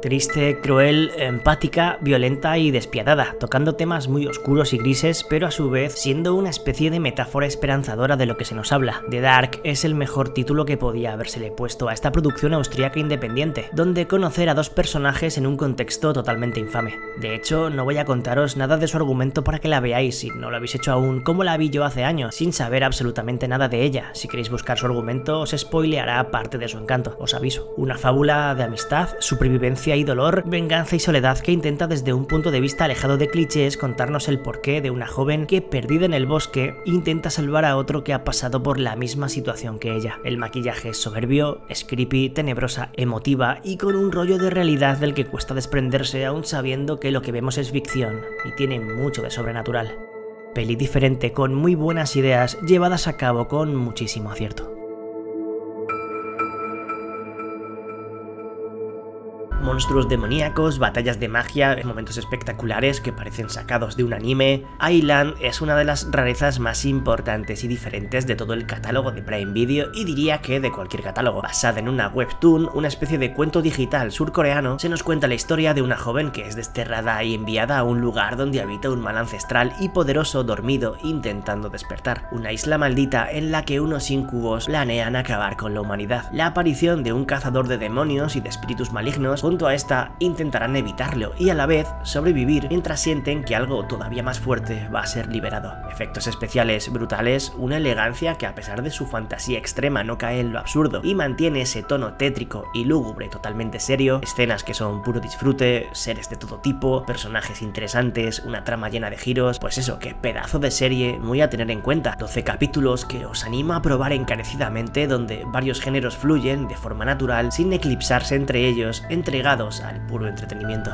Triste, cruel, empática, violenta y despiadada, tocando temas muy oscuros y grises, pero a su vez siendo una especie de metáfora esperanzadora de lo que se nos habla. The Dark es el mejor título que podía habérsele puesto a esta producción austríaca independiente, donde conocer a dos personajes en un contexto totalmente infame. De hecho, no voy a contaros nada de su argumento para que la veáis si no lo habéis hecho aún, como la vi yo hace años, sin saber absolutamente nada de ella. Si queréis buscar su argumento, os spoileará parte de su encanto, os aviso. Una fábula de amistad, supervivencia y dolor, venganza y soledad que intenta desde un punto de vista alejado de clichés contarnos el porqué de una joven que, perdida en el bosque, intenta salvar a otro que ha pasado por la misma situación que ella. El maquillaje es soberbio, es creepy, tenebrosa, emotiva y con un rollo de realidad del que cuesta desprenderse aún sabiendo que lo que vemos es ficción y tiene mucho de sobrenatural. Peli diferente con muy buenas ideas llevadas a cabo con muchísimo acierto. Monstruos demoníacos, batallas de magia, momentos espectaculares que parecen sacados de un anime. Island es una de las rarezas más importantes y diferentes de todo el catálogo de Prime Video y diría que de cualquier catálogo. Basada en una webtoon, una especie de cuento digital surcoreano, se nos cuenta la historia de una joven que es desterrada y enviada a un lugar donde habita un mal ancestral y poderoso dormido intentando despertar. Una isla maldita en la que unos incubos planean acabar con la humanidad. La aparición de un cazador de demonios y de espíritus malignos junto a esta intentarán evitarlo y a la vez sobrevivir mientras sienten que algo todavía más fuerte va a ser liberado. Efectos especiales brutales, una elegancia que a pesar de su fantasía extrema no cae en lo absurdo y mantiene ese tono tétrico y lúgubre totalmente serio, escenas que son puro disfrute, seres de todo tipo, personajes interesantes, una trama llena de giros, pues eso, qué pedazo de serie muy a tener en cuenta. 12 capítulos que os animo a probar encarecidamente, donde varios géneros fluyen de forma natural sin eclipsarse entre ellos, entregados al puro entretenimiento.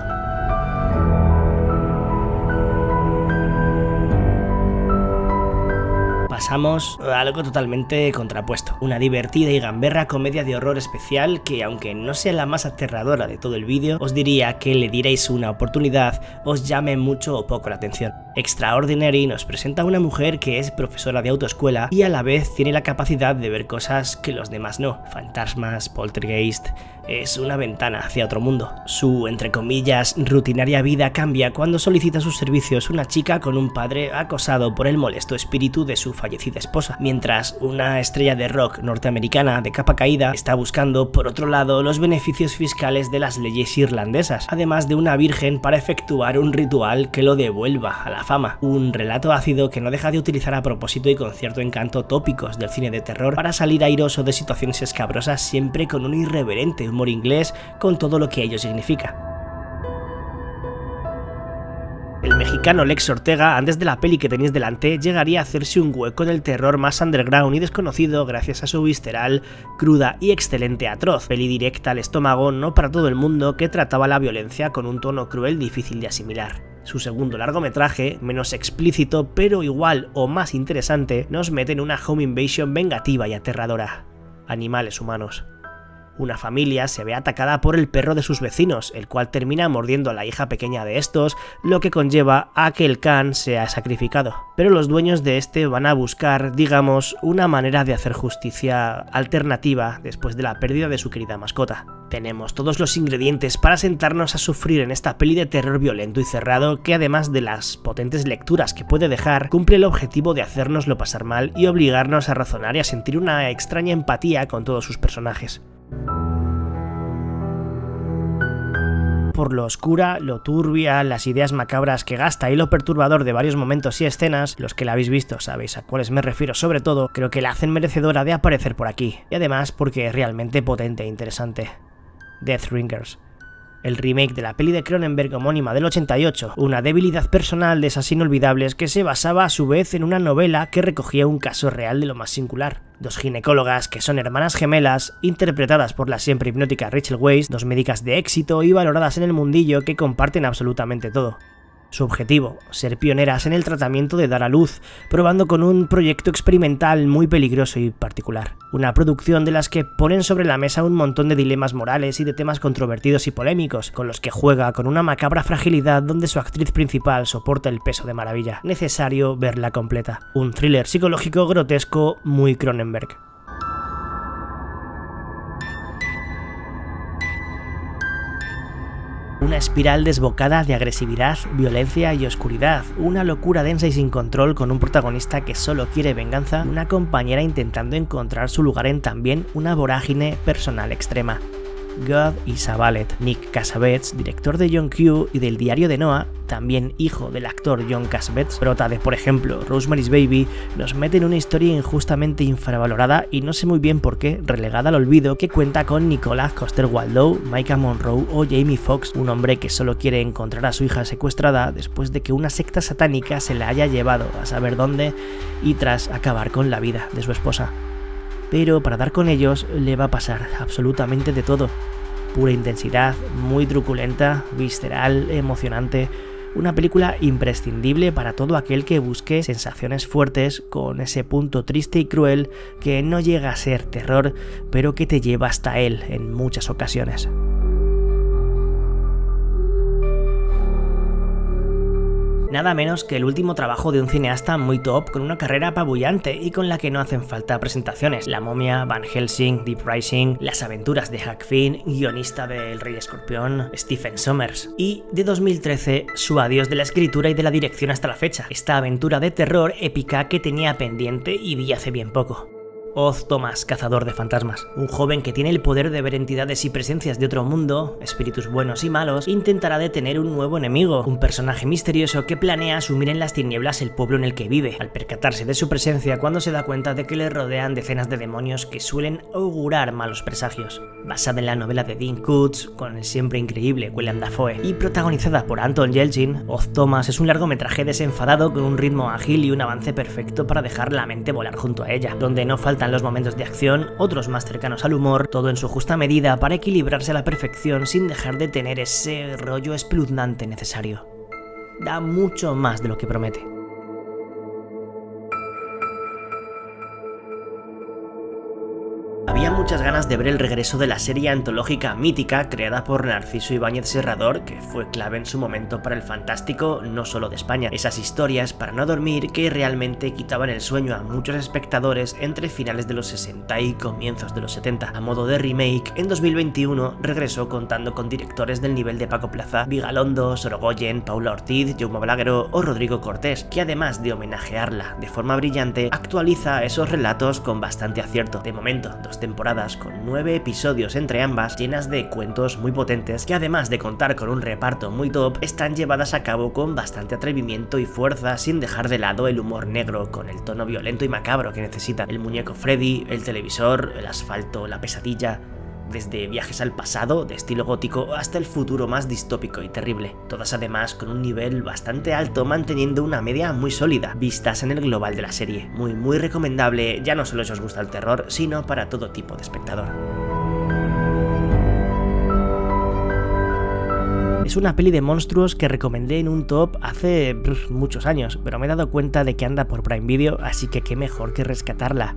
Pasamos a algo totalmente contrapuesto, una divertida y gamberra comedia de horror especial que, aunque no sea la más aterradora de todo el vídeo, os diría que le dierais una oportunidad, os llame mucho o poco la atención. Extraordinary nos presenta a una mujer que es profesora de autoescuela y a la vez tiene la capacidad de ver cosas que los demás no. Fantasmas, poltergeist, es una ventana hacia otro mundo. Su, entre comillas, rutinaria vida cambia cuando solicita sus servicios una chica con un padre acosado por el molesto espíritu de su fallecida esposa, mientras una estrella de rock norteamericana de capa caída está buscando, por otro lado, los beneficios fiscales de las leyes irlandesas, además de una virgen para efectuar un ritual que lo devuelva a la fama. Un relato ácido que no deja de utilizar a propósito y con cierto encanto tópicos del cine de terror para salir airoso de situaciones escabrosas, siempre con un irreverente humor inglés con todo lo que ello significa. El mexicano Lex Ortega, antes de la peli que tenéis delante, llegaría a hacerse un hueco en el terror más underground y desconocido gracias a su visceral, cruda y excelente Atroz, peli directa al estómago no para todo el mundo que trataba la violencia con un tono cruel difícil de asimilar. Su segundo largometraje, menos explícito pero igual o más interesante, nos mete en una home invasion vengativa y aterradora. Animales humanos. Una familia se ve atacada por el perro de sus vecinos, el cual termina mordiendo a la hija pequeña de estos, lo que conlleva a que el can sea sacrificado. Pero los dueños de este van a buscar, digamos, una manera de hacer justicia alternativa después de la pérdida de su querida mascota. Tenemos todos los ingredientes para sentarnos a sufrir en esta peli de terror violento y cerrado que, además de las potentes lecturas que puede dejar, cumple el objetivo de hacernoslo pasar mal y obligarnos a razonar y a sentir una extraña empatía con todos sus personajes. Por lo oscura, lo turbia, las ideas macabras que gasta y lo perturbador de varios momentos y escenas, los que la habéis visto sabéis a cuáles me refiero sobre todo, creo que la hacen merecedora de aparecer por aquí, y además porque es realmente potente e interesante. Deathringers. El remake de la peli de Cronenberg homónima del 88, una debilidad personal de esas inolvidables que se basaba a su vez en una novela que recogía un caso real de lo más singular. Dos ginecólogas que son hermanas gemelas, interpretadas por la siempre hipnótica Rachel Weisz, dos médicas de éxito y valoradas en el mundillo que comparten absolutamente todo. Su objetivo, ser pioneras en el tratamiento de dar a luz, probando con un proyecto experimental muy peligroso y particular. Una producción de las que ponen sobre la mesa un montón de dilemas morales y de temas controvertidos y polémicos, con los que juega con una macabra fragilidad donde su actriz principal soporta el peso de maravilla. Necesario verla completa. Un thriller psicológico grotesco muy Cronenberg. Una espiral desbocada de agresividad, violencia y oscuridad, una locura densa y sin control con un protagonista que solo quiere venganza y una compañera intentando encontrar su lugar en también una vorágine personal extrema. God is a Ballet. Nick Cassavetes, director de John Q y del Diario de Noah, también hijo del actor John Cassavetes, prota de, por ejemplo, Rosemary's Baby, nos mete en una historia injustamente infravalorada y no sé muy bien por qué, relegada al olvido, que cuenta con Nicholas Coster-Waldau, Maika Monroe o Jamie Foxx, un hombre que solo quiere encontrar a su hija secuestrada después de que una secta satánica se la haya llevado a saber dónde y tras acabar con la vida de su esposa. Pero para dar con ellos le va a pasar absolutamente de todo. Pura intensidad, muy truculenta, visceral, emocionante. Una película imprescindible para todo aquel que busque sensaciones fuertes con ese punto triste y cruel que no llega a ser terror, pero que te lleva hasta él en muchas ocasiones. Nada menos que el último trabajo de un cineasta muy top, con una carrera apabullante y con la que no hacen falta presentaciones. La momia, Van Helsing, Deep Rising, Las aventuras de Huck Finn, guionista de El Rey Escorpión, Stephen Sommers. Y de 2013, su adiós de la escritura y de la dirección hasta la fecha. Esta aventura de terror épica que tenía pendiente y vi hace bien poco. Oz Thomas, cazador de fantasmas. Un joven que tiene el poder de ver entidades y presencias de otro mundo, espíritus buenos y malos, intentará detener un nuevo enemigo, un personaje misterioso que planea asumir en las tinieblas el pueblo en el que vive, al percatarse de su presencia cuando se da cuenta de que le rodean decenas de demonios que suelen augurar malos presagios. Basada en la novela de Dean Koontz, con el siempre increíble Willem Dafoe, y protagonizada por Anton Yelchin, Oz Thomas es un largometraje desenfadado con un ritmo ágil y un avance perfecto para dejar la mente volar junto a ella, donde no faltan los momentos de acción, otros más cercanos al humor, todo en su justa medida para equilibrarse a la perfección sin dejar de tener ese rollo espeluznante necesario. Da mucho más de lo que promete. Había muchas ganas de ver el regreso de la serie antológica mítica creada por Narciso Ibáñez Serrador, que fue clave en su momento para el fantástico no solo de España. Esas historias para no dormir que realmente quitaban el sueño a muchos espectadores entre finales de los 60 y comienzos de los 70. A modo de remake, en 2021 regresó contando con directores del nivel de Paco Plaza, Vigalondo, Sorogoyen, Paula Ortiz, Jaume Balagueró o Rodrigo Cortés, que además de homenajearla de forma brillante, actualiza esos relatos con bastante acierto. De momento, 2 temporadas con 9 episodios entre ambas, llenas de cuentos muy potentes que además de contar con un reparto muy top, están llevadas a cabo con bastante atrevimiento y fuerza sin dejar de lado el humor negro con el tono violento y macabro que necesitan. El muñeco Freddy, el televisor, el asfalto, la pesadilla, desde viajes al pasado de estilo gótico hasta el futuro más distópico y terrible, todas además con un nivel bastante alto, manteniendo una media muy sólida, vistas en el global de la serie. Muy recomendable, ya no solo si os gusta el terror, sino para todo tipo de espectador. Es una peli de monstruos que recomendé en un top hace muchos años, pero me he dado cuenta de que anda por Prime Video, así que qué mejor que rescatarla.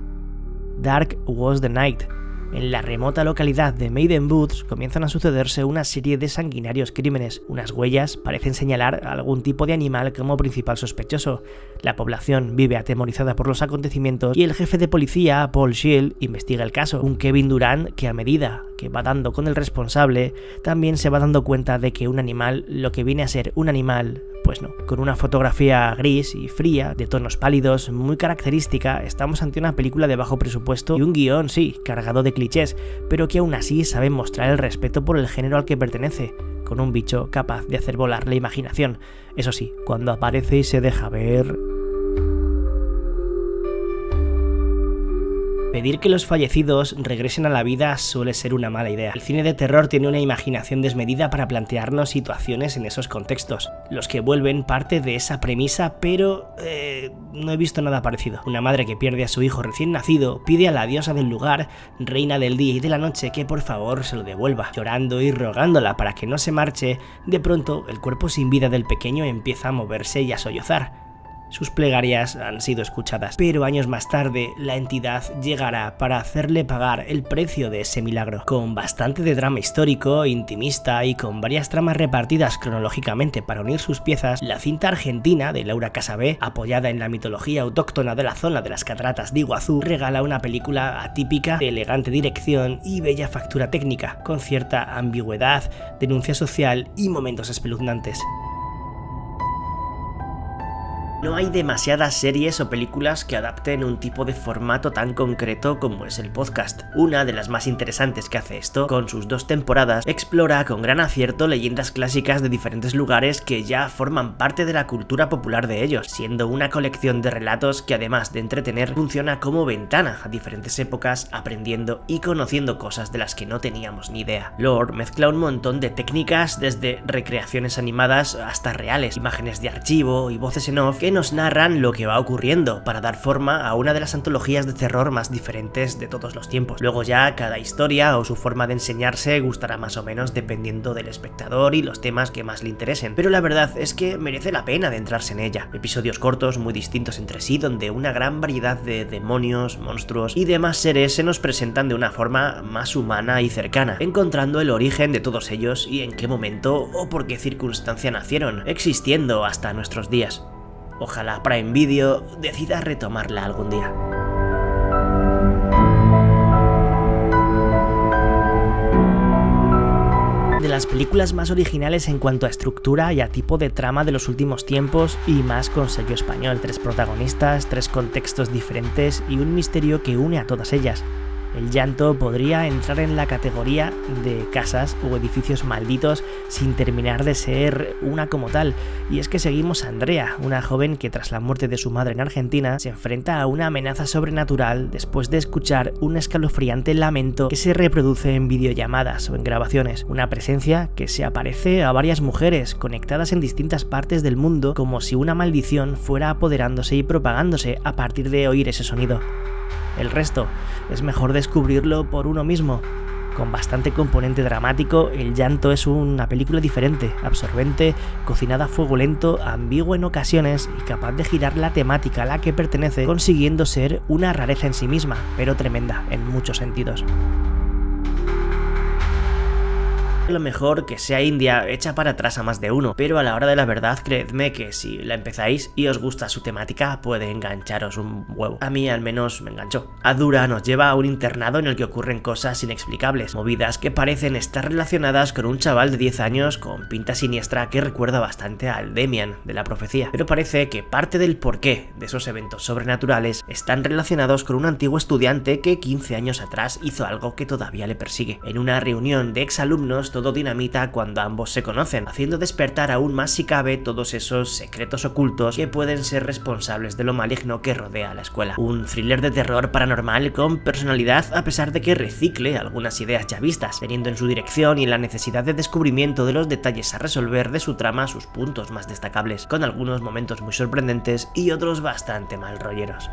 Dark Was the Night. En la remota localidad de Maiden Woods comienzan a sucederse una serie de sanguinarios crímenes. Unas huellas parecen señalar a algún tipo de animal como principal sospechoso. La población vive atemorizada por los acontecimientos y el jefe de policía, Paul Shield, investiga el caso. Un Kevin Durant que a medida que va dando con el responsable, también se va dando cuenta de que un animal, lo que viene a ser un animal, pues no. Con una fotografía gris y fría, de tonos pálidos, muy característica, estamos ante una película de bajo presupuesto y un guión, sí, cargado de clichés, pero que aún así sabe mostrar el respeto por el género al que pertenece, con un bicho capaz de hacer volar la imaginación. Eso sí, cuando aparece y se deja ver... Pedir que los fallecidos regresen a la vida suele ser una mala idea. El cine de terror tiene una imaginación desmedida para plantearnos situaciones en esos contextos. Los que vuelven parte de esa premisa, pero no he visto nada parecido. Una madre que pierde a su hijo recién nacido pide a la diosa del lugar, reina del día y de la noche, que por favor se lo devuelva. Llorando y rogándola para que no se marche, de pronto el cuerpo sin vida del pequeño empieza a moverse y a sollozar. Sus plegarias han sido escuchadas, pero años más tarde la entidad llegará para hacerle pagar el precio de ese milagro. Con bastante de drama histórico, intimista y con varias tramas repartidas cronológicamente para unir sus piezas, la cinta argentina de Laura Casabé, apoyada en la mitología autóctona de la zona de las cataratas de Iguazú, regala una película atípica de elegante dirección y bella factura técnica, con cierta ambigüedad, denuncia social y momentos espeluznantes. No hay demasiadas series o películas que adapten un tipo de formato tan concreto como es el podcast. Una de las más interesantes que hace esto, con sus 2 temporadas, explora con gran acierto leyendas clásicas de diferentes lugares que ya forman parte de la cultura popular de ellos, siendo una colección de relatos que además de entretener, funciona como ventana a diferentes épocas, aprendiendo y conociendo cosas de las que no teníamos ni idea. Lore mezcla un montón de técnicas, desde recreaciones animadas hasta reales, imágenes de archivo y voces en off que nos narran lo que va ocurriendo para dar forma a una de las antologías de terror más diferentes de todos los tiempos. Luego ya cada historia o su forma de enseñarse gustará más o menos dependiendo del espectador y los temas que más le interesen, pero la verdad es que merece la pena adentrarse en ella. Episodios cortos muy distintos entre sí, donde una gran variedad de demonios, monstruos y demás seres se nos presentan de una forma más humana y cercana, encontrando el origen de todos ellos y en qué momento o por qué circunstancia nacieron, existiendo hasta nuestros días. Ojalá Prime Video decida retomarla algún día. De las películas más originales en cuanto a estructura y a tipo de trama de los últimos tiempos, y más con sello español, 3 protagonistas, 3 contextos diferentes y un misterio que une a todas ellas. El llanto podría entrar en la categoría de casas o edificios malditos sin terminar de ser una como tal, y es que seguimos a Andrea, una joven que tras la muerte de su madre en Argentina se enfrenta a una amenaza sobrenatural después de escuchar un escalofriante lamento que se reproduce en videollamadas o en grabaciones, una presencia que se aparece a varias mujeres conectadas en distintas partes del mundo como si una maldición fuera apoderándose y propagándose a partir de oír ese sonido. El resto es mejor descubrirlo por uno mismo. Con bastante componente dramático, El llanto es una película diferente, absorbente, cocinada a fuego lento, ambigua en ocasiones y capaz de girar la temática a la que pertenece, consiguiendo ser una rareza en sí misma, pero tremenda en muchos sentidos. Lo mejor que sea India echa para atrás a más de uno, pero a la hora de la verdad creedme que si la empezáis y os gusta su temática puede engancharos un huevo. A mí al menos me enganchó. Adura nos lleva a un internado en el que ocurren cosas inexplicables, movidas que parecen estar relacionadas con un chaval de 10 años con pinta siniestra que recuerda bastante al Demian de la profecía, pero parece que parte del porqué de esos eventos sobrenaturales están relacionados con un antiguo estudiante que 15 años atrás hizo algo que todavía le persigue. En una reunión de exalumnos todo dinamita cuando ambos se conocen, haciendo despertar aún más si cabe todos esos secretos ocultos que pueden ser responsables de lo maligno que rodea a la escuela. Un thriller de terror paranormal con personalidad a pesar de que recicle algunas ideas ya vistas, teniendo en su dirección y en la necesidad de descubrimiento de los detalles a resolver de su trama sus puntos más destacables, con algunos momentos muy sorprendentes y otros bastante mal rolleros.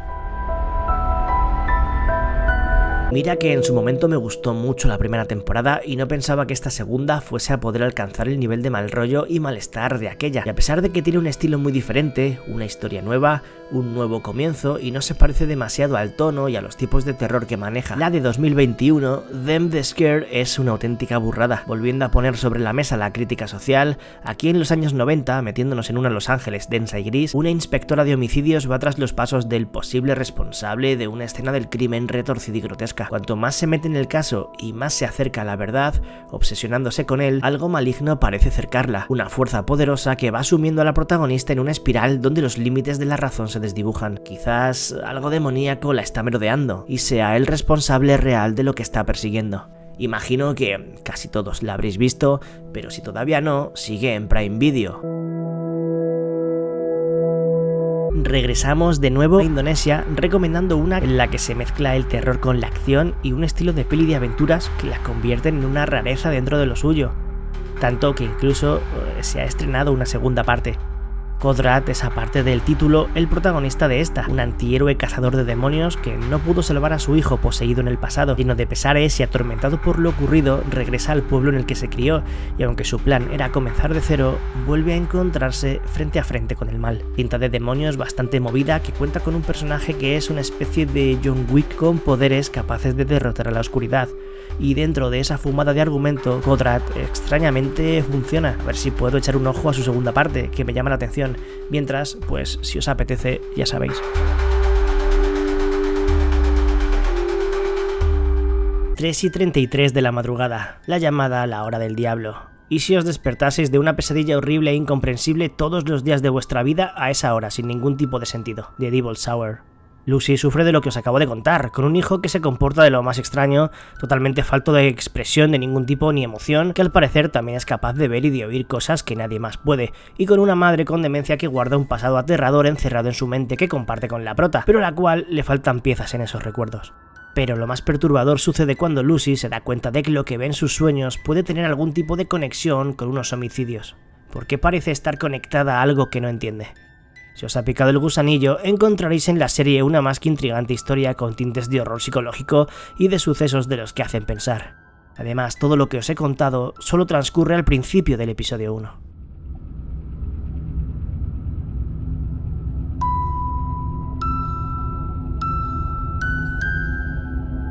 Mira que en su momento me gustó mucho la primera temporada y no pensaba que esta segunda fuese a poder alcanzar el nivel de mal rollo y malestar de aquella, y a pesar de que tiene un estilo muy diferente, una historia nueva, un nuevo comienzo y no se parece demasiado al tono y a los tipos de terror que maneja la de 2021, Them the Scare es una auténtica burrada, volviendo a poner sobre la mesa la crítica social. Aquí en los años 90, metiéndonos en una Los Ángeles densa y gris, una inspectora de homicidios va tras los pasos del posible responsable de una escena del crimen retorcida y grotesca. Cuanto más se mete en el caso y más se acerca a la verdad, obsesionándose con él, algo maligno parece cercarla, una fuerza poderosa que va sumiendo a la protagonista en una espiral donde los límites de la razón se desdibujan. Quizás algo demoníaco la está merodeando y sea el responsable real de lo que está persiguiendo. Imagino que casi todos la habréis visto, pero si todavía no, sigue en Prime Video. Regresamos de nuevo a Indonesia recomendando una en la que se mezcla el terror con la acción y un estilo de peli de aventuras que la convierten en una rareza dentro de lo suyo, tanto que incluso se ha estrenado una segunda parte. Kodrat es, aparte del título, el protagonista de esta, un antihéroe cazador de demonios que no pudo salvar a su hijo poseído en el pasado. Lleno de pesares y atormentado por lo ocurrido, regresa al pueblo en el que se crió, y aunque su plan era comenzar de cero, vuelve a encontrarse frente a frente con el mal. Cinta de demonios bastante movida que cuenta con un personaje que es una especie de John Wick con poderes capaces de derrotar a la oscuridad. Y dentro de esa fumada de argumento, Kodrat extrañamente funciona. A ver si puedo echar un ojo a su segunda parte, que me llama la atención. Mientras, pues si os apetece, ya sabéis. 3:33 de la madrugada, la llamada a la hora del diablo. ¿Y si os despertaseis de una pesadilla horrible e incomprensible todos los días de vuestra vida a esa hora, sin ningún tipo de sentido? The Devil's Hour. Lucy sufre de lo que os acabo de contar, con un hijo que se comporta de lo más extraño, totalmente falto de expresión de ningún tipo ni emoción, que al parecer también es capaz de ver y de oír cosas que nadie más puede, y con una madre con demencia que guarda un pasado aterrador encerrado en su mente que comparte con la prota, pero a la cual le faltan piezas en esos recuerdos. Pero lo más perturbador sucede cuando Lucy se da cuenta de que lo que ve en sus sueños puede tener algún tipo de conexión con unos homicidios, porque parece estar conectada a algo que no entiende. Si os ha picado el gusanillo, encontraréis en la serie una más que intrigante historia con tintes de horror psicológico y de sucesos de los que hacen pensar. Además, todo lo que os he contado solo transcurre al principio del episodio 1.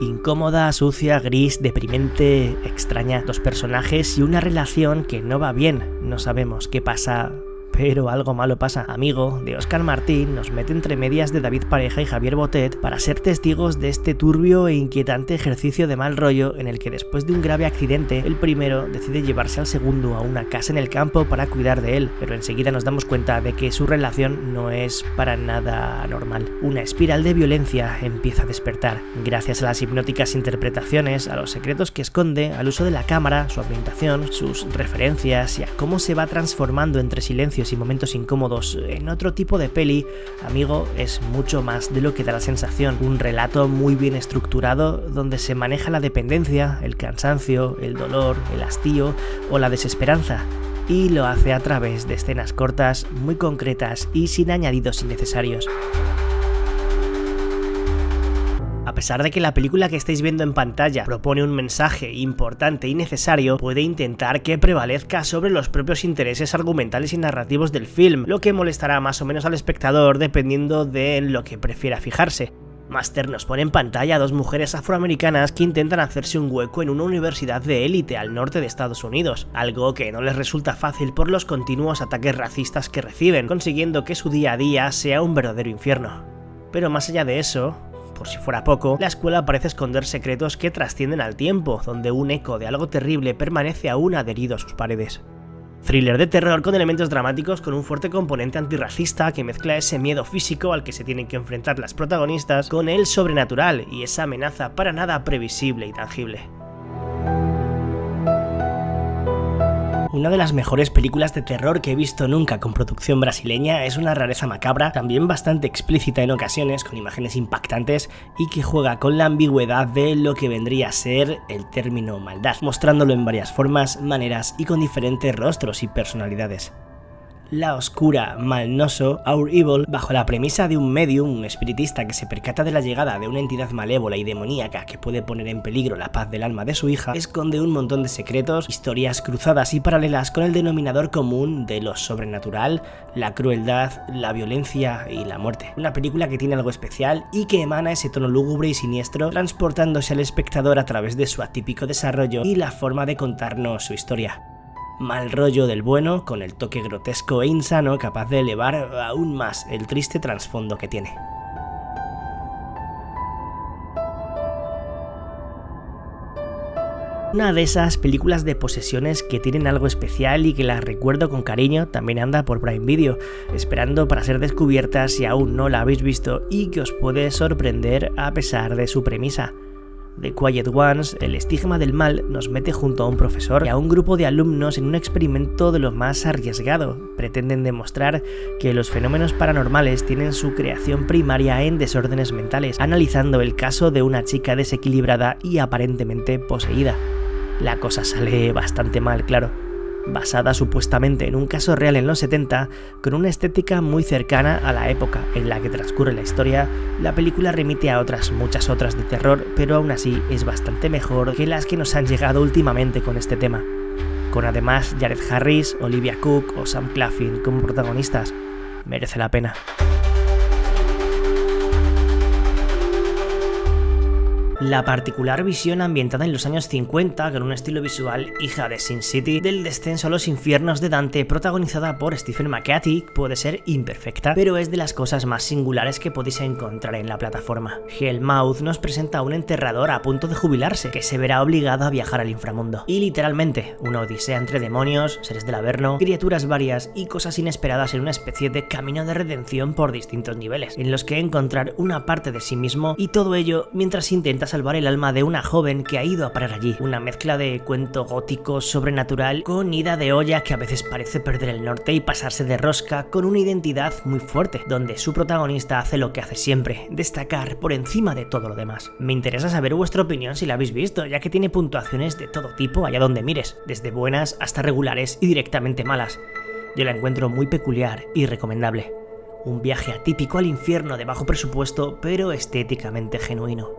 Incómoda, sucia, gris, deprimente, extraña, dos personajes y una relación que no va bien. No sabemos qué pasa, pero algo malo pasa. Amigo, de Óscar Martín, nos mete entre medias de David Pareja y Javier Botet para ser testigos de este turbio e inquietante ejercicio de mal rollo en el que después de un grave accidente, el primero decide llevarse al segundo a una casa en el campo para cuidar de él, pero enseguida nos damos cuenta de que su relación no es para nada normal. Una espiral de violencia empieza a despertar, gracias a las hipnóticas interpretaciones, a los secretos que esconde, al uso de la cámara, su ambientación, sus referencias y a cómo se va transformando entre silencios y momentos incómodos en otro tipo de peli. Amigo, es mucho más de lo que da la sensación. Un relato muy bien estructurado donde se maneja la dependencia, el cansancio, el dolor, el hastío o la desesperanza, y lo hace a través de escenas cortas, muy concretas y sin añadidos innecesarios. A pesar de que la película que estáis viendo en pantalla propone un mensaje importante y necesario, puede intentar que prevalezca sobre los propios intereses argumentales y narrativos del film, lo que molestará más o menos al espectador dependiendo de en lo que prefiera fijarse. Master nos pone en pantalla a dos mujeres afroamericanas que intentan hacerse un hueco en una universidad de élite al norte de Estados Unidos, algo que no les resulta fácil por los continuos ataques racistas que reciben, consiguiendo que su día a día sea un verdadero infierno. Pero más allá de eso, por si fuera poco, la escuela parece esconder secretos que trascienden al tiempo, donde un eco de algo terrible permanece aún adherido a sus paredes. Thriller de terror con elementos dramáticos con un fuerte componente antirracista que mezcla ese miedo físico al que se tienen que enfrentar las protagonistas con el sobrenatural y esa amenaza para nada previsible y tangible. Una de las mejores películas de terror que he visto nunca con producción brasileña, es una rareza macabra, también bastante explícita en ocasiones, con imágenes impactantes y que juega con la ambigüedad de lo que vendría a ser el término maldad, mostrándolo en varias formas, maneras y con diferentes rostros y personalidades. La oscura Malnoso, Our Evil, bajo la premisa de un medium, un espiritista que se percata de la llegada de una entidad malévola y demoníaca que puede poner en peligro la paz del alma de su hija, esconde un montón de secretos, historias cruzadas y paralelas con el denominador común de lo sobrenatural, la crueldad, la violencia y la muerte. Una película que tiene algo especial y que emana ese tono lúgubre y siniestro, transportándose al espectador a través de su atípico desarrollo y la forma de contarnos su historia. Mal rollo del bueno, con el toque grotesco e insano capaz de elevar aún más el triste trasfondo que tiene. Una de esas películas de posesiones que tienen algo especial y que las recuerdo con cariño, también anda por Prime Video, esperando para ser descubierta si aún no la habéis visto y que os puede sorprender a pesar de su premisa. The Quiet Ones, el estigma del mal, nos mete junto a un profesor y a un grupo de alumnos en un experimento de lo más arriesgado. Pretenden demostrar que los fenómenos paranormales tienen su creación primaria en desórdenes mentales, analizando el caso de una chica desequilibrada y aparentemente poseída. La cosa sale bastante mal, claro. basada supuestamente en un caso real en los 70, con una estética muy cercana a la época en la que transcurre la historia. La película remite a muchas otras de terror, pero aún así es bastante mejor que las que nos han llegado últimamente con este tema, con además Jared Harris, Olivia Cook o Sam Claflin como protagonistas. Merece la pena. La particular visión ambientada en los años 50, con un estilo visual hija de Sin City, del descenso a los infiernos de Dante, protagonizada por Stephen McCarthy, puede ser imperfecta, pero es de las cosas más singulares que podéis encontrar en la plataforma. Hellmouth nos presenta a un enterrador a punto de jubilarse, que se verá obligado a viajar al inframundo. Y literalmente, una odisea entre demonios, seres del Averno, criaturas varias y cosas inesperadas en una especie de camino de redención por distintos niveles, en los que encontrar una parte de sí mismo, y todo ello mientras intenta salvar el alma de una joven que ha ido a parar allí. Una mezcla de cuento gótico sobrenatural con ida de olla que a veces parece perder el norte y pasarse de rosca, con una identidad muy fuerte, donde su protagonista hace lo que hace siempre, destacar por encima de todo lo demás. Me interesa saber vuestra opinión si la habéis visto, ya que tiene puntuaciones de todo tipo allá donde mires, desde buenas hasta regulares y directamente malas. Yo la encuentro muy peculiar y recomendable. Un viaje atípico al infierno de bajo presupuesto, pero estéticamente genuino.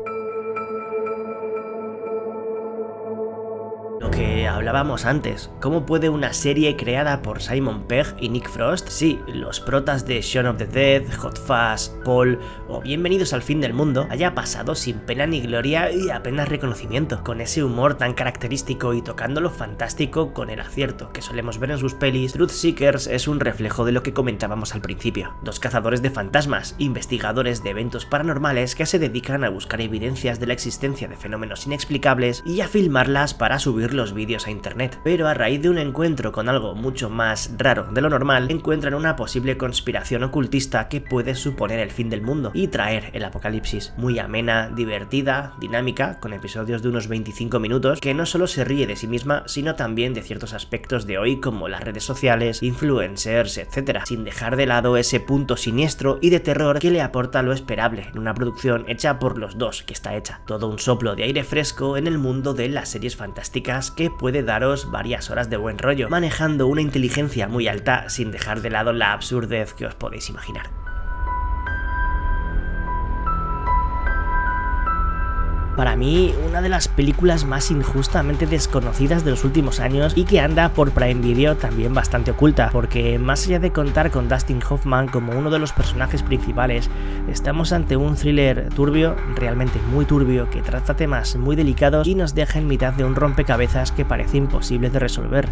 Lo que hablábamos antes, ¿cómo puede una serie creada por Simon Pegg y Nick Frost, sí, los protas de Shaun of the Dead, Hot Fuzz, Paul o Bienvenidos al fin del mundo, haya pasado sin pena ni gloria y apenas reconocimiento, con ese humor tan característico y tocando lo fantástico con el acierto que solemos ver en sus pelis? Truth Seekers es un reflejo de lo que comentábamos al principio. Dos cazadores de fantasmas, investigadores de eventos paranormales que se dedican a buscar evidencias de la existencia de fenómenos inexplicables y a filmarlas para subir los vídeos a internet, pero a raíz de un encuentro con algo mucho más raro de lo normal, encuentran una posible conspiración ocultista que puede suponer el fin del mundo y traer el apocalipsis. Muy amena, divertida, dinámica, con episodios de unos 25 minutos, que no solo se ríe de sí misma, sino también de ciertos aspectos de hoy como las redes sociales, influencers, etc., sin dejar de lado ese punto siniestro y de terror que le aporta lo esperable en una producción hecha por los dos que está hecha. Todo un soplo de aire fresco en el mundo de las series fantásticas que puede daros varias horas de buen rollo, manejando una inteligencia muy alta sin dejar de lado la absurdez que os podéis imaginar. Para mí, una de las películas más injustamente desconocidas de los últimos años y que anda por Prime Video también bastante oculta, porque más allá de contar con Dustin Hoffman como uno de los personajes principales, estamos ante un thriller turbio, realmente muy turbio, que trata temas muy delicados y nos deja en mitad de un rompecabezas que parece imposible de resolver.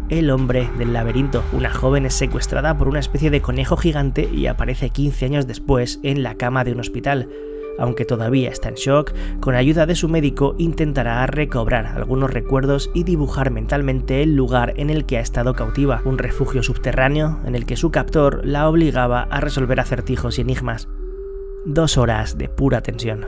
El hombre del laberinto. Una joven es secuestrada por una especie de conejo gigante y aparece 15 años después en la cama de un hospital. Aunque todavía está en shock, con ayuda de su médico intentará recobrar algunos recuerdos y dibujar mentalmente el lugar en el que ha estado cautiva, un refugio subterráneo en el que su captor la obligaba a resolver acertijos y enigmas. 2 horas de pura tensión.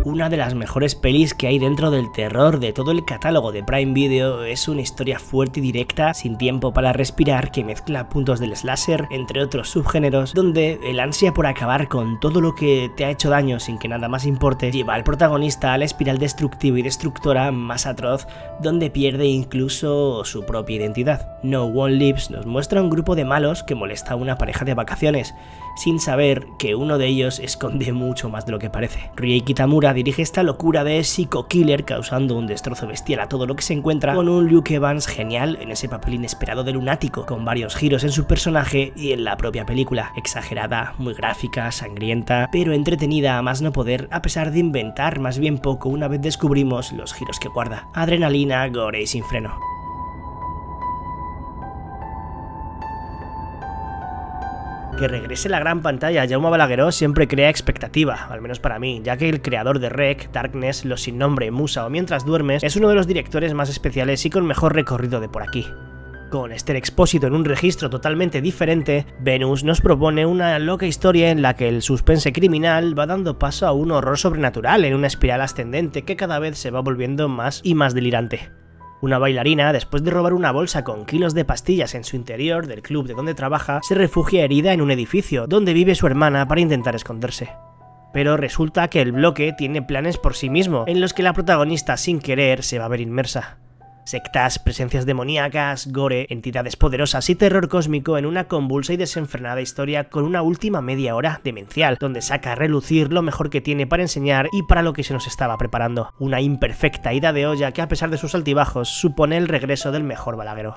Una de las mejores pelis que hay dentro del terror de todo el catálogo de Prime Video. Es una historia fuerte y directa, sin tiempo para respirar, que mezcla puntos del slasher, entre otros subgéneros, donde el ansia por acabar con todo lo que te ha hecho daño sin que nada más importe, lleva al protagonista a la espiral destructiva y destructora más atroz, donde pierde incluso su propia identidad. No One Lives nos muestra un grupo de malos que molesta a una pareja de vacaciones, sin saber que uno de ellos esconde mucho más de lo que parece. Rie Kitamura dirige esta locura de psico-killer, causando un destrozo bestial a todo lo que se encuentra, con un Luke Evans genial en ese papel inesperado de lunático, con varios giros en su personaje y en la propia película. Exagerada, muy gráfica, sangrienta, pero entretenida a más no poder, a pesar de inventar más bien poco una vez descubrimos los giros que guarda. Adrenalina, gore y sin freno. Que regrese a la gran pantalla Jaume Balagueró siempre crea expectativa, al menos para mí, ya que el creador de Rec, Darkness, Los sin nombre, Musa o Mientras duermes es uno de los directores más especiales y con mejor recorrido de por aquí. Con Esther Expósito en un registro totalmente diferente, Venus nos propone una loca historia en la que el suspense criminal va dando paso a un horror sobrenatural en una espiral ascendente que cada vez se va volviendo más y más delirante. Una bailarina, después de robar una bolsa con kilos de pastillas en su interior del club de donde trabaja, se refugia herida en un edificio, donde vive su hermana para intentar esconderse. pero resulta que el bloque tiene planes por sí mismo, en los que la protagonista sin querer se va a ver inmersa. Sectas, presencias demoníacas, gore, entidades poderosas y terror cósmico en una convulsa y desenfrenada historia con una última media hora demencial, donde saca a relucir lo mejor que tiene para enseñar y para lo que se nos estaba preparando. Una imperfecta ida de olla que, a pesar de sus altibajos, supone el regreso del mejor balaguero.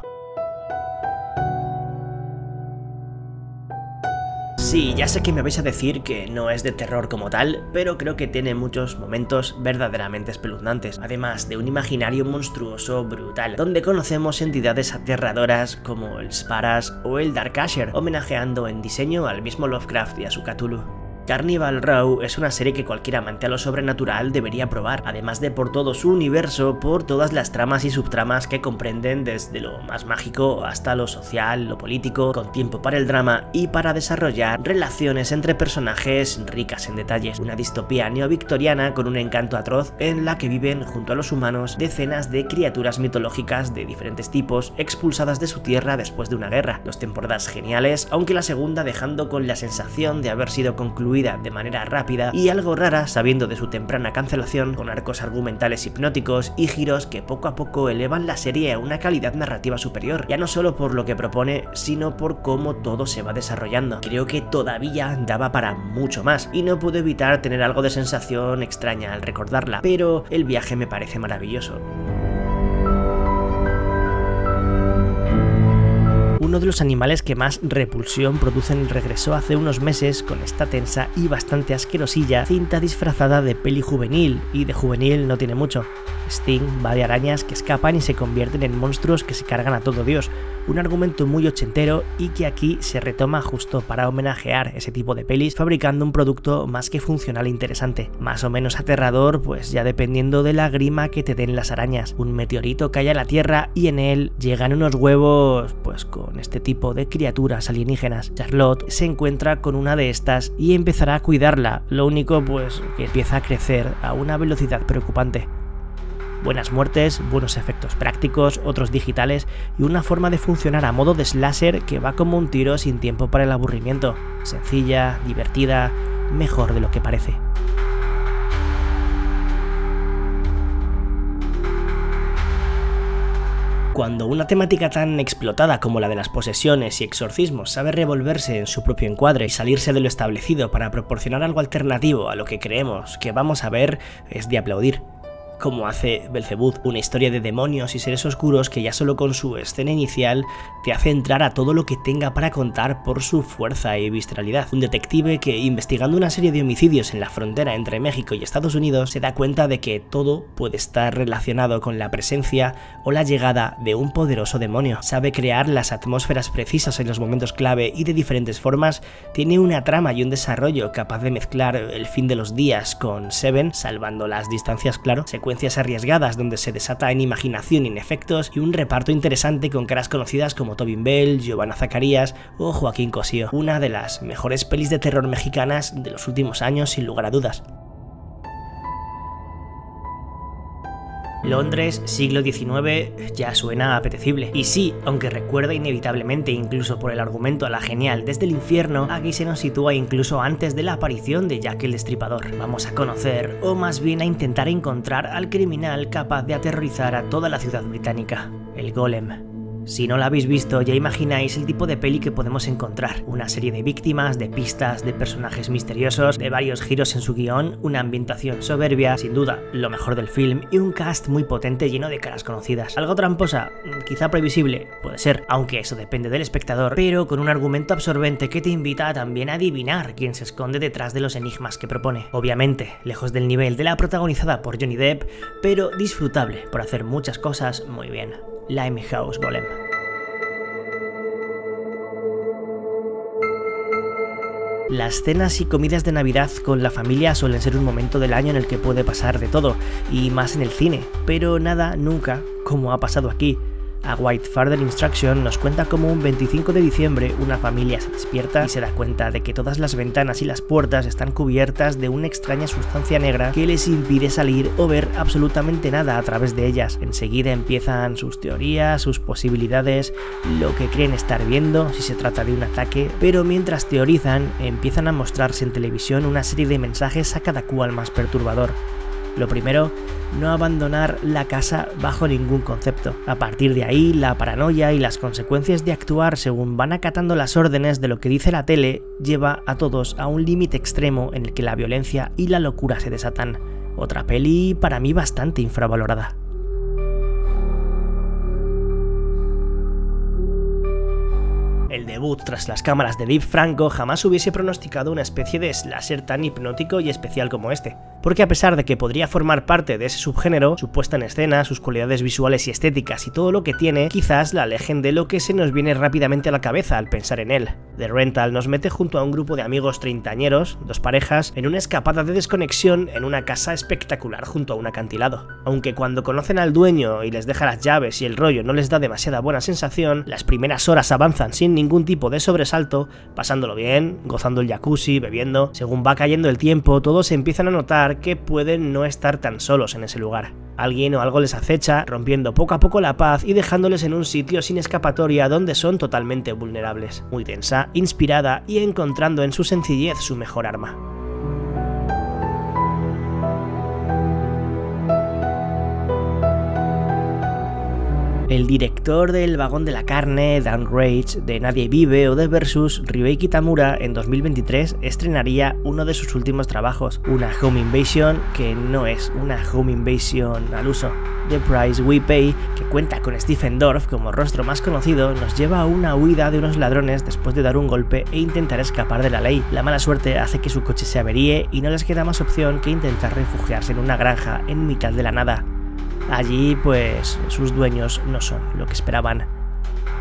Sí, ya sé que me vais a decir que no es de terror como tal, pero creo que tiene muchos momentos verdaderamente espeluznantes, además de un imaginario monstruoso brutal, donde conocemos entidades aterradoras como el Sparas o el Dark Asher, homenajeando en diseño al mismo Lovecraft y a su Cthulhu. Carnival Row es una serie que cualquier amante a lo sobrenatural debería probar, además de por todo su universo, por todas las tramas y subtramas que comprenden desde lo más mágico hasta lo social, lo político, con tiempo para el drama y para desarrollar relaciones entre personajes ricas en detalles. Una distopía neovictoriana con un encanto atroz en la que viven junto a los humanos decenas de criaturas mitológicas de diferentes tipos expulsadas de su tierra después de una guerra. 2 temporadas geniales, aunque la segunda dejando con la sensación de haber sido concluida de manera rápida y algo rara sabiendo de su temprana cancelación, con arcos argumentales hipnóticos y giros que poco a poco elevan la serie a una calidad narrativa superior, ya no solo por lo que propone, sino por cómo todo se va desarrollando. Creo que todavía daba para mucho más y no puedo evitar tener algo de sensación extraña al recordarla, pero el viaje me parece maravilloso. Uno de los animales que más repulsión producen regresó hace unos meses con esta tensa y bastante asquerosilla cinta disfrazada de peli juvenil, y de juvenil no tiene mucho. Sting va de arañas que escapan y se convierten en monstruos que se cargan a todo Dios, un argumento muy ochentero y que aquí se retoma justo para homenajear ese tipo de pelis, fabricando un producto más que funcional e interesante, más o menos aterrador, pues ya dependiendo de la grima que te den las arañas. Un meteorito cae a la Tierra y en él llegan unos huevos pues con este tipo de criaturas alienígenas. Charlotte se encuentra con una de estas y empezará a cuidarla, lo único pues que empieza a crecer a una velocidad preocupante. Buenas muertes, buenos efectos prácticos, otros digitales y una forma de funcionar a modo de slasher que va como un tiro sin tiempo para el aburrimiento. Sencilla, divertida, mejor de lo que parece. Cuando una temática tan explotada como la de las posesiones y exorcismos sabe revolverse en su propio encuadre y salirse de lo establecido para proporcionar algo alternativo a lo que creemos que vamos a ver, es de aplaudir. Como hace Belzebub, una historia de demonios y seres oscuros que ya solo con su escena inicial te hace entrar a todo lo que tenga para contar por su fuerza y visceralidad. Un detective que, investigando una serie de homicidios en la frontera entre México y Estados Unidos, se da cuenta de que todo puede estar relacionado con la presencia o la llegada de un poderoso demonio. Sabe crear las atmósferas precisas en los momentos clave y de diferentes formas, tiene una trama y un desarrollo capaz de mezclar el fin de los días con Seven, salvando las distancias, claro, secuencias arriesgadas donde se desata en imaginación y en efectos, y un reparto interesante con caras conocidas como Tobin Bell, Giovanna Zacarías o Joaquín Cosío. Una de las mejores pelis de terror mexicanas de los últimos años, sin lugar a dudas. Londres, siglo XIX, ya suena apetecible. Y sí, aunque recuerda inevitablemente, incluso por el argumento, a la genial Desde el Infierno, aquí se nos sitúa incluso antes de la aparición de Jack el Destripador. Vamos a conocer, o más bien a intentar encontrar al criminal capaz de aterrorizar a toda la ciudad británica, el Golem. Si no la habéis visto, ya imagináis el tipo de peli que podemos encontrar. Una serie de víctimas, de pistas, de personajes misteriosos, de varios giros en su guión, una ambientación soberbia, sin duda lo mejor del film, y un cast muy potente lleno de caras conocidas. Algo tramposa, quizá previsible, puede ser, aunque eso depende del espectador, pero con un argumento absorbente que te invita también a adivinar quién se esconde detrás de los enigmas que propone. Obviamente, lejos del nivel de la protagonizada por Johnny Depp, pero disfrutable por hacer muchas cosas muy bien. Limehouse Golem. Las cenas y comidas de Navidad con la familia suelen ser un momento del año en el que puede pasar de todo, y más en el cine, pero nada nunca como ha pasado aquí. A White Further Instruction nos cuenta cómo un 25 de diciembre una familia se despierta y se da cuenta de que todas las ventanas y las puertas están cubiertas de una extraña sustancia negra que les impide salir o ver absolutamente nada a través de ellas. Enseguida empiezan sus teorías, sus posibilidades, lo que creen estar viendo, si se trata de un ataque, pero mientras teorizan empiezan a mostrarse en televisión una serie de mensajes a cada cual más perturbador. Lo primero, no abandonar la casa bajo ningún concepto. A partir de ahí, la paranoia y las consecuencias de actuar según van acatando las órdenes de lo que dice la tele lleva a todos a un límite extremo en el que la violencia y la locura se desatan. Otra peli para mí bastante infravalorada. El debut tras las cámaras de Dave Franco jamás hubiese pronosticado una especie de slasher tan hipnótico y especial como este, porque a pesar de que podría formar parte de ese subgénero, su puesta en escena, sus cualidades visuales y estéticas y todo lo que tiene, quizás la alejen de lo que se nos viene rápidamente a la cabeza al pensar en él. The Rental nos mete junto a un grupo de amigos treintañeros, dos parejas, en una escapada de desconexión en una casa espectacular junto a un acantilado. Aunque cuando conocen al dueño y les deja las llaves y el rollo no les da demasiada buena sensación, las primeras horas avanzan sin ningún tipo de sobresalto, pasándolo bien, gozando el jacuzzi, bebiendo. Según va cayendo el tiempo, todos empiezan a notar que pueden no estar tan solos en ese lugar. Alguien o algo les acecha, rompiendo poco a poco la paz y dejándoles en un sitio sin escapatoria donde son totalmente vulnerables. Muy tensa, inspirada y encontrando en su sencillez su mejor arma. El director del Vagón de la Carne, Dan Rage, de Nadie Vive o de Versus, Ryuhei Kitamura, en 2023 estrenaría uno de sus últimos trabajos, una home invasion que no es una home invasion al uso. The Price We Pay, que cuenta con Stephen Dorff como rostro más conocido, nos lleva a una huida de unos ladrones después de dar un golpe e intentar escapar de la ley. La mala suerte hace que su coche se averíe y no les queda más opción que intentar refugiarse en una granja en mitad de la nada. Allí, pues, sus dueños no son lo que esperaban.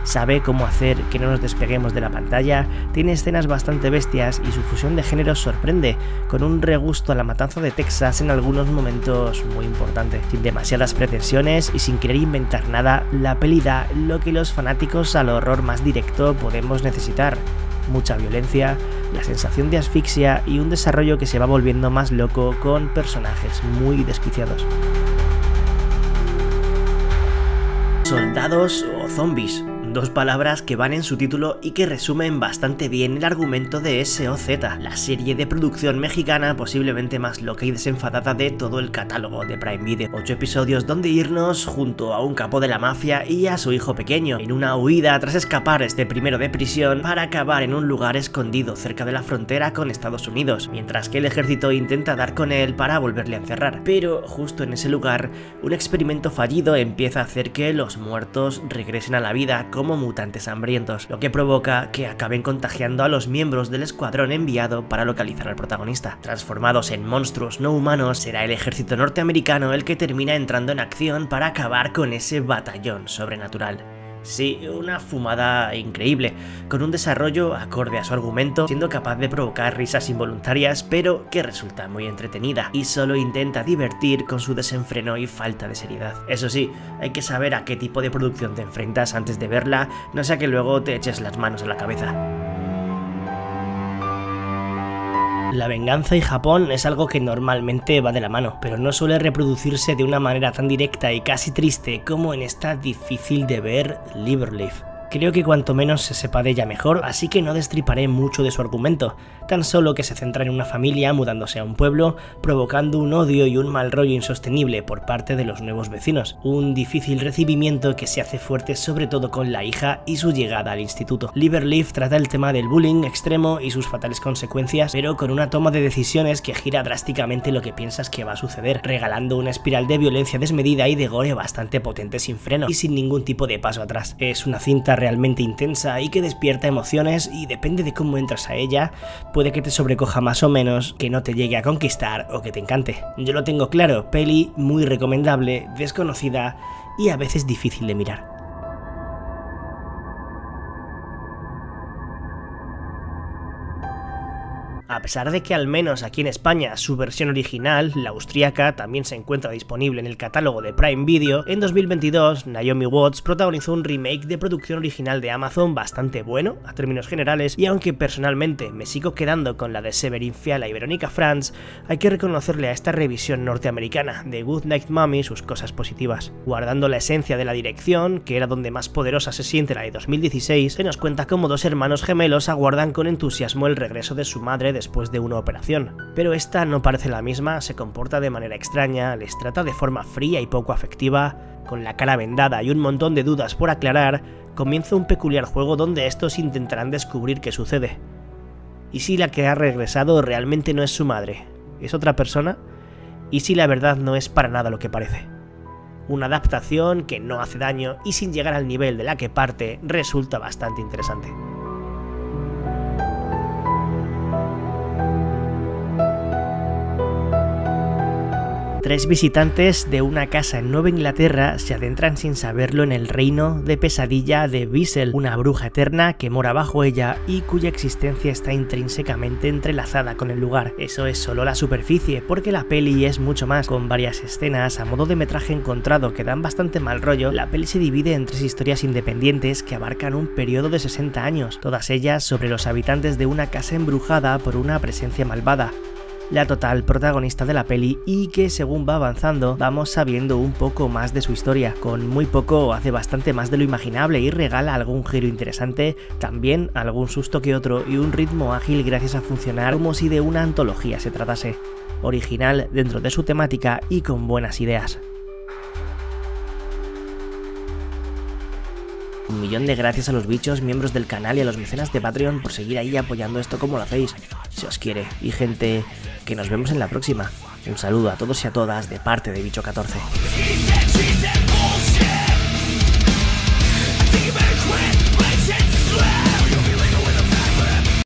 Sabe cómo hacer que no nos despeguemos de la pantalla, tiene escenas bastante bestias y su fusión de géneros sorprende, con un regusto a la matanza de Texas en algunos momentos muy importante. Sin demasiadas pretensiones y sin querer inventar nada, la peli da lo que los fanáticos al horror más directo podemos necesitar. Mucha violencia, la sensación de asfixia y un desarrollo que se va volviendo más loco con personajes muy desquiciados. Soldados o zombies, dos palabras que van en su título y que resumen bastante bien el argumento de SOZ, la serie de producción mexicana posiblemente más loca y desenfadada de todo el catálogo de Prime Video. 8 episodios donde irnos junto a un capo de la mafia y a su hijo pequeño, en una huida tras escapar primero de prisión para acabar en un lugar escondido cerca de la frontera con Estados Unidos, mientras que el ejército intenta dar con él para volverle a encerrar. Pero justo en ese lugar, un experimento fallido empieza a hacer que los muertos regresen a la vida como mutantes hambrientos, lo que provoca que acaben contagiando a los miembros del escuadrón enviado para localizar al protagonista. Transformados en monstruos no humanos, será el ejército norteamericano el que termina entrando en acción para acabar con ese batallón sobrenatural. Sí, una fumada increíble, con un desarrollo acorde a su argumento, siendo capaz de provocar risas involuntarias, pero que resulta muy entretenida y solo intenta divertir con su desenfreno y falta de seriedad. Eso sí, hay que saber a qué tipo de producción te enfrentas antes de verla, no sea que luego te eches las manos a la cabeza. La venganza y Japón es algo que normalmente va de la mano, pero no suele reproducirse de una manera tan directa y casi triste como en esta difícil de ver Liverleaf. Creo que cuanto menos se sepa de ella mejor, así que no destriparé mucho de su argumento, tan solo que se centra en una familia mudándose a un pueblo, provocando un odio y un mal rollo insostenible por parte de los nuevos vecinos, un difícil recibimiento que se hace fuerte sobre todo con la hija y su llegada al instituto. Liverleaf trata el tema del bullying extremo y sus fatales consecuencias, pero con una toma de decisiones que gira drásticamente lo que piensas que va a suceder, regalando una espiral de violencia desmedida y de gore bastante potente sin freno y sin ningún tipo de paso atrás. Es una cinta realmente intensa y que despierta emociones y depende de cómo entras a ella, puede que te sobrecoja más o menos, que no te llegue a conquistar o que te encante. Yo lo tengo claro, peli muy recomendable, desconocida y a veces difícil de mirar. A A pesar de que al menos aquí en España su versión original, la austríaca, también se encuentra disponible en el catálogo de Prime Video, en 2022 Naomi Watts protagonizó un remake de producción original de Amazon bastante bueno, a términos generales, y aunque personalmente me sigo quedando con la de Séverine Fiala y Verónica Franz, hay que reconocerle a esta revisión norteamericana de Goodnight Mommy sus cosas positivas. Guardando la esencia de la dirección, que era donde más poderosa se siente la de 2016, se nos cuenta cómo dos hermanos gemelos aguardan con entusiasmo el regreso de su madre después de una operación. Pero esta no parece la misma, se comporta de manera extraña, les trata de forma fría y poco afectiva. Con la cara vendada y un montón de dudas por aclarar, comienza un peculiar juego donde estos intentarán descubrir qué sucede. ¿Y si la que ha regresado realmente no es su madre? ¿Es otra persona? ¿Y si la verdad no es para nada lo que parece? Una adaptación que no hace daño y sin llegar al nivel de la que parte resulta bastante interesante. Tres visitantes de una casa en Nueva Inglaterra se adentran sin saberlo en el reino de pesadilla de Bissell, una bruja eterna que mora bajo ella y cuya existencia está intrínsecamente entrelazada con el lugar. Eso es solo la superficie, porque la peli es mucho más, con varias escenas a modo de metraje encontrado que dan bastante mal rollo. La peli se divide en 3 historias independientes que abarcan un periodo de 60 años, todas ellas sobre los habitantes de una casa embrujada por una presencia malvada. La total protagonista de la peli y que según va avanzando vamos sabiendo un poco más de su historia. Con muy poco hace bastante más de lo imaginable y regala algún giro interesante, también algún susto que otro y un ritmo ágil gracias a funcionar como si de una antología se tratase. Original dentro de su temática y con buenas ideas. 1.000.000 de gracias a los bichos, miembros del canal y a los mecenas de Patreon por seguir ahí apoyando esto como lo hacéis. Se os quiere. Y gente, que nos vemos en la próxima. Un saludo a todos y a todas de parte de Bicho14.